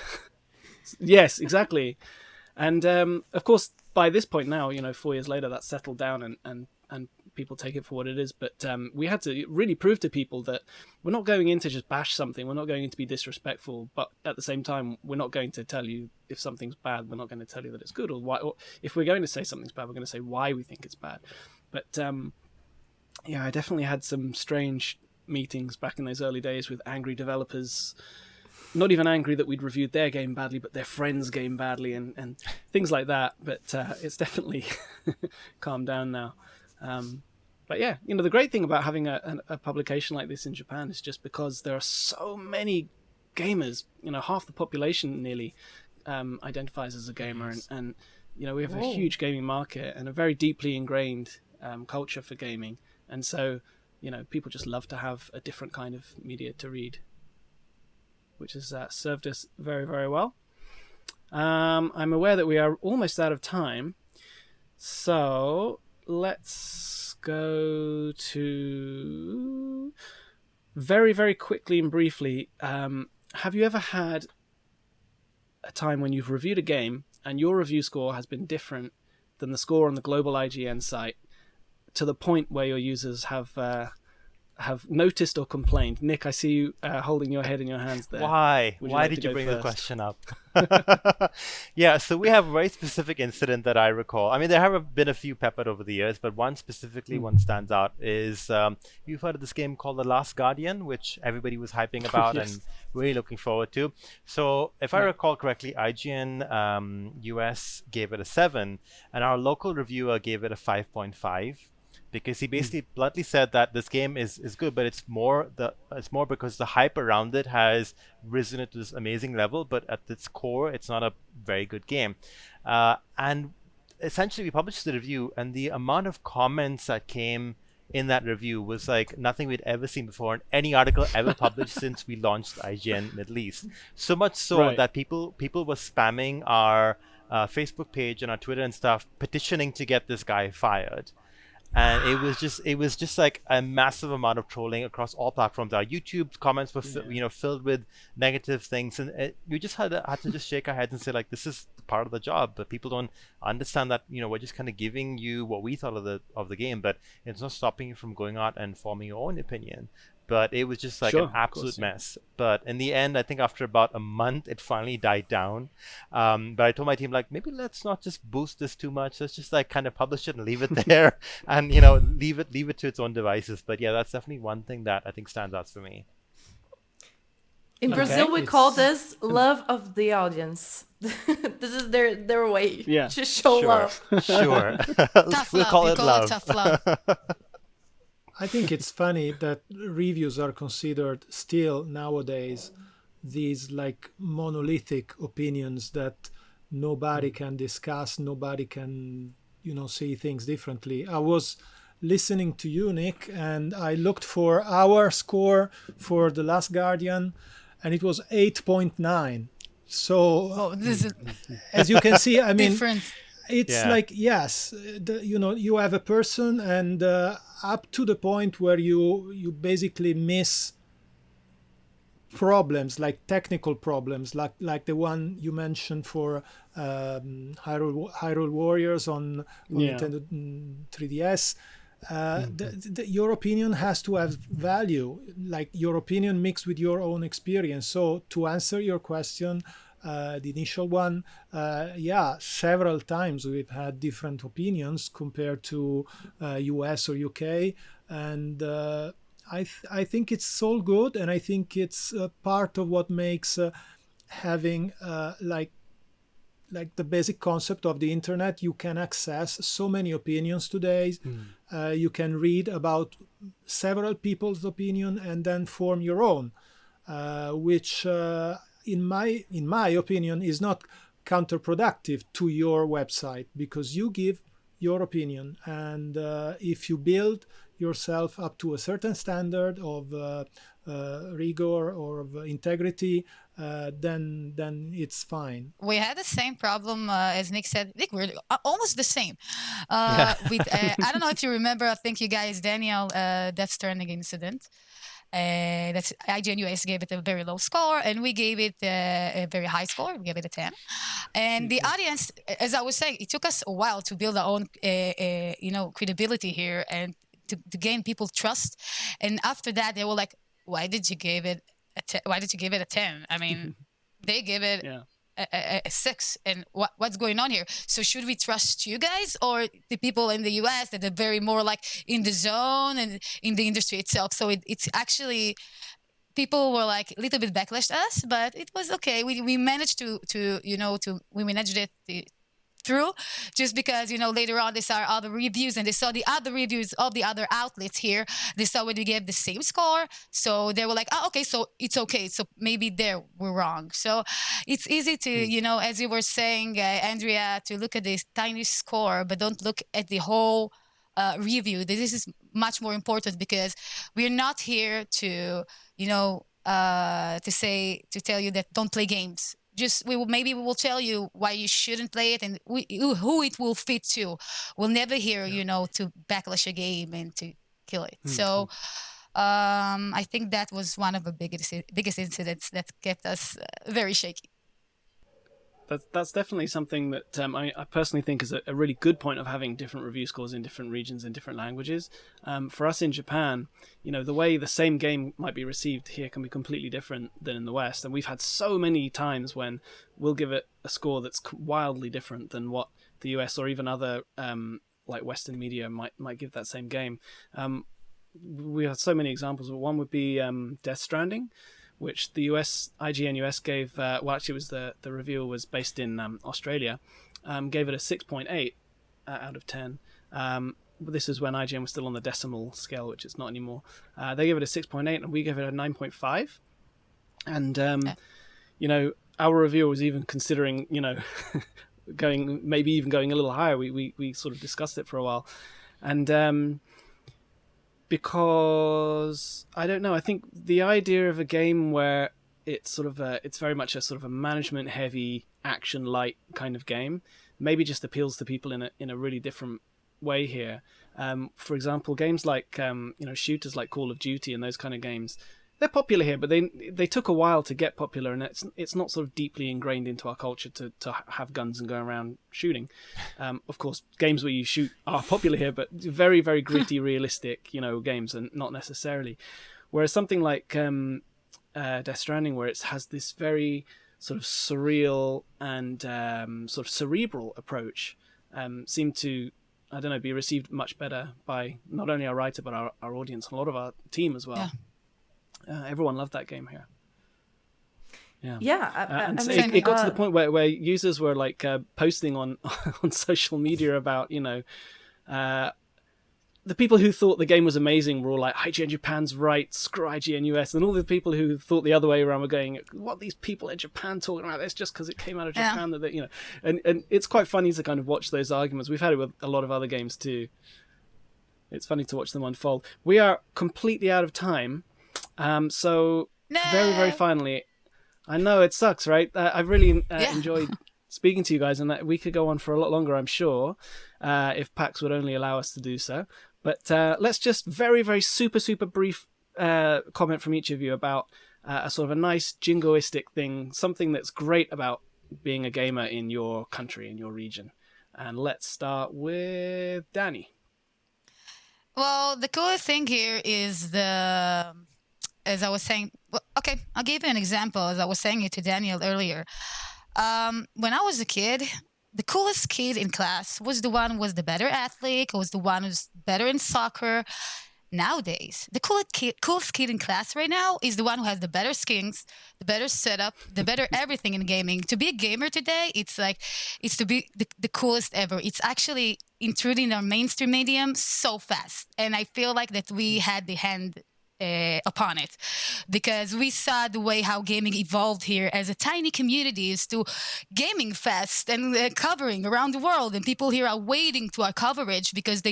yes, exactly. And, of course, by this point now, 4 years later, that's settled down and people take it for what it is. But we had to really prove to people that we're not going in to just bash something. We're not going in to be disrespectful. But at the same time, we're not going to tell you if something's bad. We're not going to tell you that it's good. Or why. Or if we're going to say something's bad, we're going to say why we think it's bad. But I definitely had some strange meetings back in those early days with angry developers. Not even angry that we'd reviewed their game badly, but their friends' game badly and things like that. But it's definitely calmed down now. But yeah, the great thing about having a publication like this in Japan is just because there are so many gamers, half the population nearly identifies as a gamer. And we have a huge gaming market and a very deeply ingrained culture for gaming. And so, people just love to have a different kind of media to read, which has served us very, very well. I'm aware that we are almost out of time. So let's go to very, very quickly and briefly. Have you ever had a time when you've reviewed a game and your review score has been different than the score on the global IGN site to the point where your users have noticed or complained? Nick, I see you holding your head in your hands there. Why? Why did you bring the question up? Yeah, so we have a very specific incident that I recall. I mean, there have been a few peppered over the years, but one specifically, one stands out is you've heard of this game called The Last Guardian, which everybody was hyping about Yes. and really looking forward to. So if I recall correctly, IGN US gave it a 7, and our local reviewer gave it a 5.5. Because he basically bluntly said that this game is good, but it's more because the hype around it has risen to this amazing level, but at its core, it's not a very good game. And essentially, we published the review, and the amount of comments that came in that review was like nothing we'd ever seen before in any article ever published since we launched IGN Middle East. So much so that people were spamming our Facebook page and our Twitter and stuff, petitioning to get this guy fired. and it was just like a massive amount of trolling across all platforms. Our YouTube comments were filled with negative things, and we just had to just shake our heads and say, like, this is part of the job, but people don't understand that we're just kind of giving you what we thought of the game, but it's not stopping you from going out and forming your own opinion. But it was just like an absolute mess. But in the end, I think after about a month, it finally died down. But I told my team, like, maybe let's not just boost this too much. Let's just like kind of publish it and leave it there, and leave it to its own devices. But yeah, that's definitely one thing that I think stands out for me. In Brazil, we call this love of the audience. This is their way to show love. Sure. We'll call it love. Tough love. I think it's funny that reviews are considered still nowadays these like monolithic opinions that nobody can discuss, nobody can, see things differently. I was listening to you, Nick, and I looked for our score for The Last Guardian, and it was 8.9. So, this is as you can see, I mean, different. It's like, yes, you have a person, and up to the point where you basically miss problems, like technical problems, like the one you mentioned for Hyrule Warriors on Nintendo 3DS. Your opinion has to have value, like your opinion mixed with your own experience. So to answer your question, the initial one, several times we've had different opinions compared to US or UK, and I think it's all good, and I think it's part of what makes having like the basic concept of the internet. You can access so many opinions today. You can read about several people's opinion and then form your own, which in my opinion is not counterproductive to your website, because you give your opinion, and if you build yourself up to a certain standard of rigor or of integrity, then it's fine. We had the same problem, as Nick said. Nick, we're almost the same. With I don't know if you remember. I think you guys, Daniel, Death Stranding incident. That's IGN US gave it a very low score, and we gave it a very high score. We gave it a 10. And the audience, as I was saying, it took us a while to build our own, credibility here and to gain people's trust. And after that, they were like, "Why did you give it Why did you give it a 10? I mean, they gave it a 6. And what's going on here? So should we trust you guys or the people in the US that are very more like in the zone and in the industry itself?" So it's actually, people were like a little bit backlash to us, but it was okay. We managed we managed it through, just because later on they saw other reviews and they saw the other reviews of the other outlets here. They saw when we gave the same score, so they were like, "Oh, okay, so it's okay, so maybe there we're wrong." So it's easy to as you were saying, Andrea, to look at this tiny score but don't look at the whole review. This is much more important, because we're not here to tell you that don't play games. Just we will tell you why you shouldn't play it and who it will fit to. We'll never hear to backlash a game and to kill it. So I think that was one of the biggest incidents that kept us very shaky. That's definitely something that I personally think is a really good point of having different review scores in different regions in different languages. For us in Japan, the way the same game might be received here can be completely different than in the West. And we've had so many times when we'll give it a score that's wildly different than what the US or even other like Western media might give that same game. We have so many examples. One would be Death Stranding, which the IGN US gave, actually it was the reviewer was based in Australia, gave it a 6.8 out of 10. This is when IGN was still on the decimal scale, which it's not anymore. They gave it a 6.8 and we gave it a 9.5. And, our reviewer was even considering, going a little higher. We sort of discussed it for a while. And because I don't know, I think the idea of a game where it's sort of it's very much a sort of a management heavy, action light kind of game maybe just appeals to people in a really different way here. For example, games like shooters like Call of Duty and those kind of games, they're popular here, but they took a while to get popular, and it's not sort of deeply ingrained into our culture to have guns and go around shooting. Of course, games where you shoot are popular here, but very, very gritty, realistic, games, and not necessarily. Whereas something like Death Stranding, where it has this very sort of surreal and sort of cerebral approach, seemed to, I don't know, be received much better by not only our writer but our audience, and a lot of our team as well. Yeah. Everyone loved that game here. Yeah, it got to the point where users were like posting on on social media about the people who thought the game was amazing were all like, IGN Japan's right, screw IGN US, and all the people who thought the other way around were going, what are these people in Japan talking about? That's just because it came out of Japan that they, and it's quite funny to kind of watch those arguments. We've had it with a lot of other games too. It's funny to watch them unfold. We are completely out of time. So very, very finally, I know it sucks, right? I've really enjoyed speaking to you guys, and that we could go on for a lot longer, I'm sure, if PAX would only allow us to do so. But let's just very, very super, super brief comment from each of you about a sort of a nice jingoistic thing, something that's great about being a gamer in your country, in your region. And let's start with Danny. Well, the coolest thing here is as I was saying, okay, I'll give you an example. As I was saying it to Daniel earlier, when I was a kid, the coolest kid in class was the one who was the better athlete, was the one who's better in soccer. Nowadays, the coolest kid in class right now is the one who has the better skins, the better setup, the better everything in gaming. To be a gamer today, it's to be the coolest ever. It's actually intruding our mainstream medium so fast. And I feel like that we had the hand upon it, because we saw the way how gaming evolved here as a tiny communities to gaming fest and covering around the world, and people here are waiting to our coverage because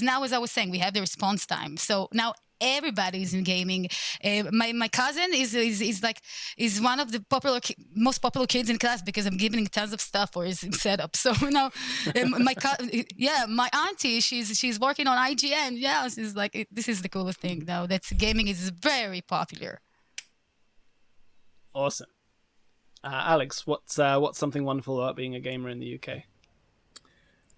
now, as I was saying, we have the response time. So now everybody's in gaming. My cousin is one of the most popular kids in class because I'm giving him tons of stuff for his setup. So now, my auntie, she's working on IGN. Yeah, she's like, this is the coolest thing now. That gaming is very popular. Awesome, Alex. What's something wonderful about being a gamer in the UK?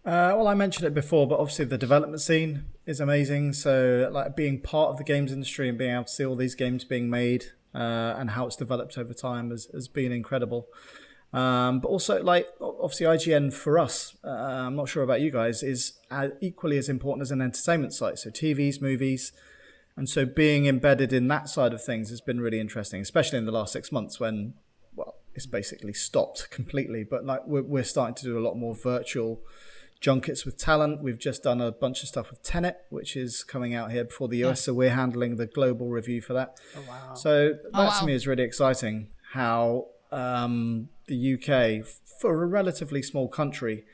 Well, I mentioned it before, but obviously the development scene is amazing. So, like, being part of the games industry and being able to see all these games being made and how it's developed over time has been incredible. But also, like, obviously IGN for us, I'm not sure about you guys, is equally as important as an entertainment site. So TVs, movies. And so being embedded in that side of things has been really interesting, especially in the last 6 months when, well, it's basically stopped completely. But like we're starting to do a lot more virtual junkets with talent. We've just done a bunch of stuff with Tenet, which is coming out here before the US. So we're handling the global review for that. Oh, wow. So that to me is really exciting, how the UK, for a relatively small country,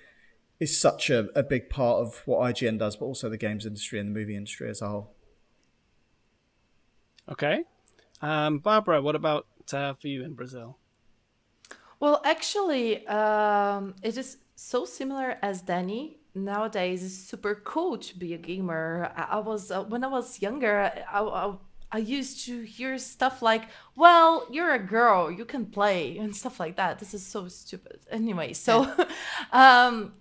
is such a big part of what IGN does, but also the games industry and the movie industry as a whole. Okay. Barbara, what about for you in Brazil? Well, actually, it is so similar as Danny. Nowadays, it's super cool to be a gamer. I was when I was younger, I used to hear stuff like, "Well, you're a girl, you can play," and stuff like that. This is so stupid. Anyway, so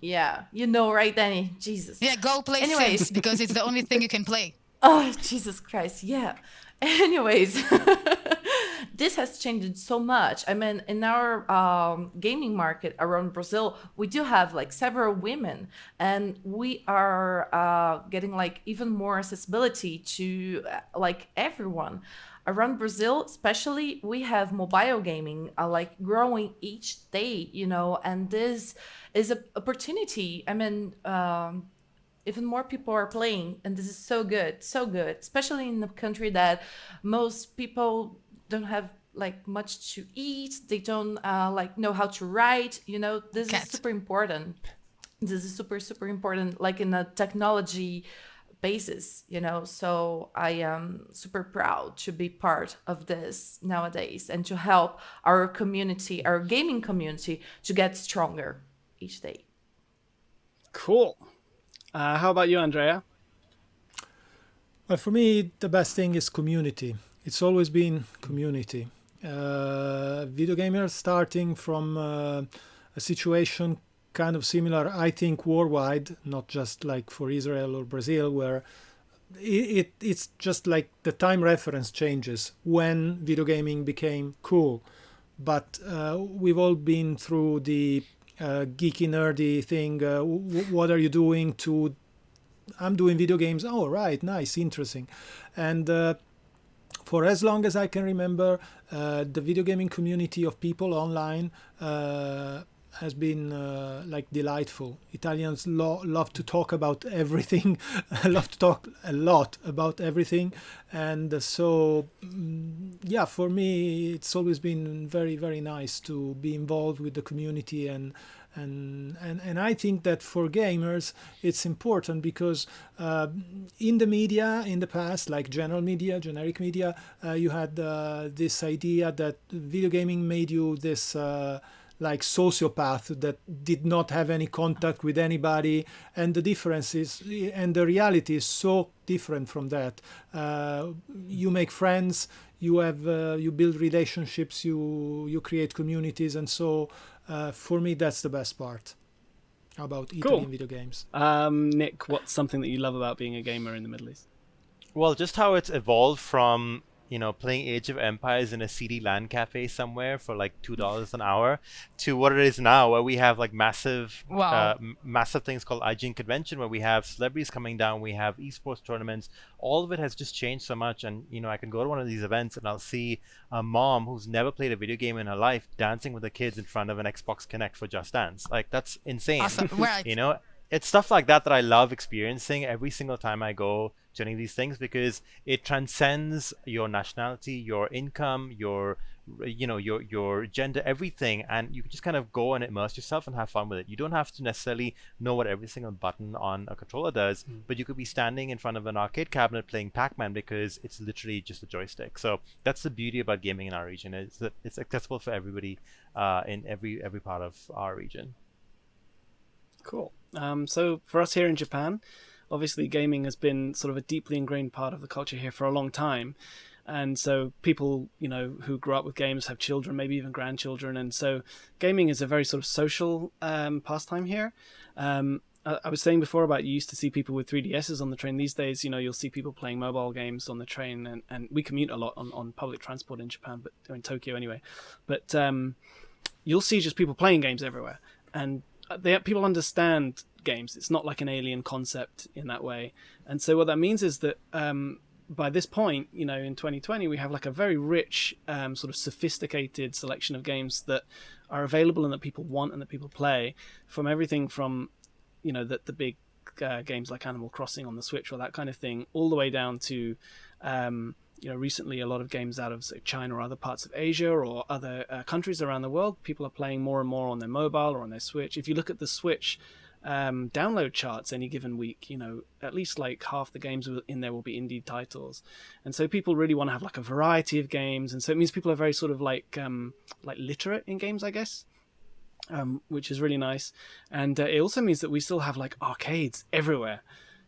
yeah, you know, right, Danny? Jesus. Yeah, go play Sims because it's the only thing you can play. Oh, Jesus Christ. Yeah. Anyways, this has changed so much. I mean, in our gaming market around Brazil, we do have like several women, and we are getting like even more accessibility to like everyone around Brazil. Especially, we have mobile gaming like growing each day, you know, and this is an opportunity. I mean, even more people are playing, and this is so good, especially in a country that most people don't have like much to eat. They don't like know how to write, you know. This is super important. This is super important, like in a technology basis, you know. So I am super proud to be part of this nowadays and to help our community, our gaming community, to get stronger each day. Cool. How about you, Andrea? Well, for me, the best thing is community. It's always been community. Video gamers starting from a situation kind of similar, I think, worldwide, not just like for Israel or Brazil, where it's just like the time reference changes when video gaming became cool. But we've all been through the geeky, nerdy thing. What are you doing to... I'm doing video games. Oh, right, nice, interesting. And for as long as I can remember, the video gaming community of people online has been like delightful. Italians love to talk about everything, love to talk a lot about everything. And so, yeah, for me, it's always been very, very nice to be involved with the community. And I think that for gamers, it's important because in the media in the past, like general media, generic media, you had this idea that video gaming made you this like sociopath that did not have any contact with anybody. And the difference is, and the reality is so different from that. You make friends, you have, you build relationships, you create communities. And so for me, that's the best part about Italian video games. Nick, what's something that you love about being a gamer in the Middle East? Well, just how it's evolved from, playing Age of Empires in a seedy LAN cafe somewhere for like $2 an hour to what it is now, where we have like massive things called IGN Convention, where we have celebrities coming down, we have esports tournaments. All of it has just changed so much. And, I can go to one of these events and I'll see a mom who's never played a video game in her life dancing with her kids in front of an Xbox Connect for Just Dance. Like, that's insane. Awesome. Right. It's stuff like that I love experiencing every single time I go to any of these things, because it transcends your nationality, your income, your gender, everything, and you can just kind of go and immerse yourself and have fun with it. You don't have to necessarily know what every single button on a controller does, but you could be standing in front of an arcade cabinet playing Pac-Man because it's literally just a joystick. So that's the beauty about gaming in our region, is that it's accessible for everybody in every part of our region. Cool. So for us here in Japan, obviously gaming has been sort of a deeply ingrained part of the culture here for a long time. And so people, who grew up with games have children, maybe even grandchildren. And so gaming is a very sort of social pastime here. I was saying before about you used to see people with 3DSs on the train. These days, you'll see people playing mobile games on the train. And we commute a lot on public transport in Japan, but in Tokyo anyway. But you'll see just people playing games everywhere. And people understand games. It's not like an alien concept in that way. And so what that means is that by this point, in 2020, we have like a very rich, sort of sophisticated selection of games that are available and that people want and that people play, from everything from, the big games like Animal Crossing on the Switch or that kind of thing, all the way down to, recently a lot of games out of China or other parts of Asia or other countries around the world. People are playing more and more on their mobile or on their Switch. If you look at the Switch download charts any given week, at least like half the games in there will be indie titles. And so people really want to have like a variety of games. And so it means people are very sort of like literate in games, I guess. Which is really nice. And it also means that we still have like arcades everywhere.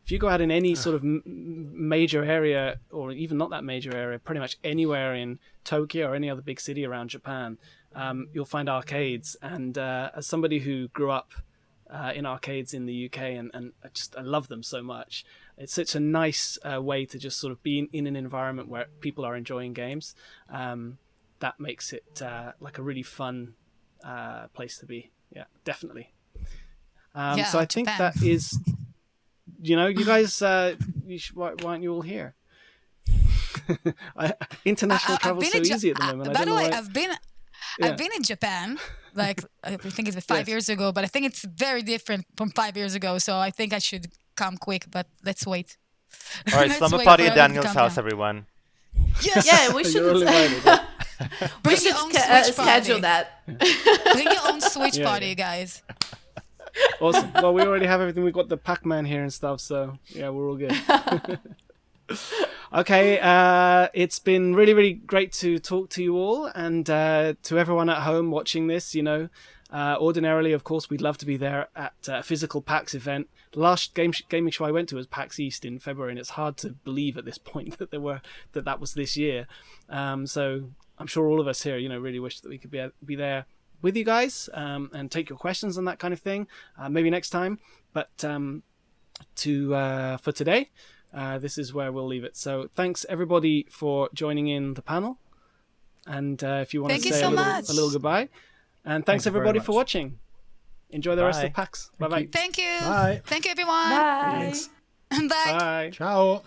If you go out in any sort of major area, or even not that major area, pretty much anywhere in Tokyo or any other big city around Japan, you'll find arcades. And as somebody who grew up in arcades in the UK, and I love them so much, it's such a nice way to just sort of be in an environment where people are enjoying games. That makes it like a really fun place to be. Yeah, definitely. So I think that is... you guys, why aren't you all here? International travel so easy at the moment. By the way, I've been in Japan, like I think it's 5 years ago, but I think it's very different from 5 years ago. So I think I should come quick, but let's wait. All right, slumber party at Daniel's house, everyone. Yes. Yeah, we should. We should schedule that. Bring your own Switch party, guys. Awesome. Well, we already have everything. We've got the Pac-Man here and stuff, so yeah, we're all good. Okay, it's been really, really great to talk to you all, and to everyone at home watching this. Ordinarily, of course, we'd love to be there at a physical PAX event. The last gaming show I went to was PAX East in February, and it's hard to believe at this point that that was this year. So I'm sure all of us here, really wish that we could be there with you guys and take your questions and that kind of thing. Maybe next time, but for today, this is where we'll leave it. So thanks everybody for joining in the panel, and if you want to say a little goodbye, and thanks everybody for watching. Enjoy the rest of PAX. Bye bye. Thank you. Bye. Thank you, everyone. Bye. Thanks. Bye. Bye. Ciao.